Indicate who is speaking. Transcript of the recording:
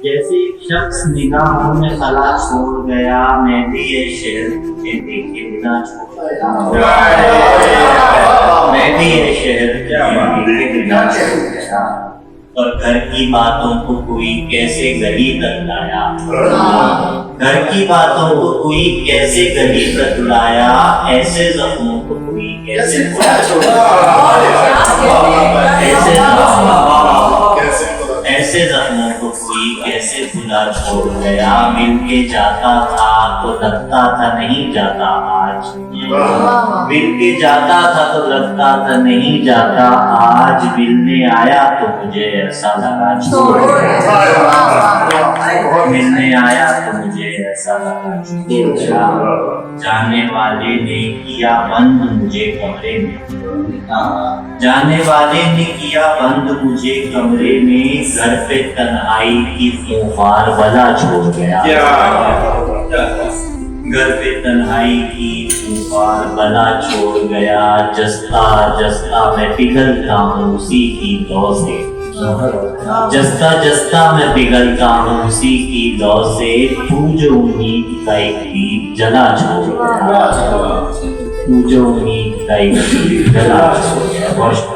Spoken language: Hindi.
Speaker 1: जैसे एक शख्स निगाहों में खला छोड़ गया, मैं भी ये शेर तुझे देखे बिना छोड़ गया। मैं भी ये शेर तुझे देखे बिना छोड़ गया। और घर की बातों को कोई कैसे गली तक लाया, घर की बातों को कोई कैसे गली तक लाया, ऐसे जख्मों को कोई कैसे ऐसे जख्मों को कोई कैसे भुला छोड़ गया। मिल के जाता था तो लगता था नहीं जाता आज, मिल के जाता था तो लगता था नहीं जाता आज, मिलने आया तो मुझे ऐसा लगा छोड़ गया, मिलने आया तो मुझे ऐसा लगा छोड़ गया। जाने वाले ने किया बंद मुझे कमरे में, जाने वाले ने किया बंद मुझे कमरे में, घर पे तन्हाई की तूफान बला छोड़ गया, घर पे तन्हाई की तूफान बला छोड़ गया। जस्ता जस्ता मैं पिघलता हूँ उसी की लौ से, जस्ता जस्ता मैं पिघलता हूँ उसी की लौ से, तू जो उम्मीद का एक दीप जला छोड़ गया, तू जो उम्मीद का एक दीप जला छोड़ गया।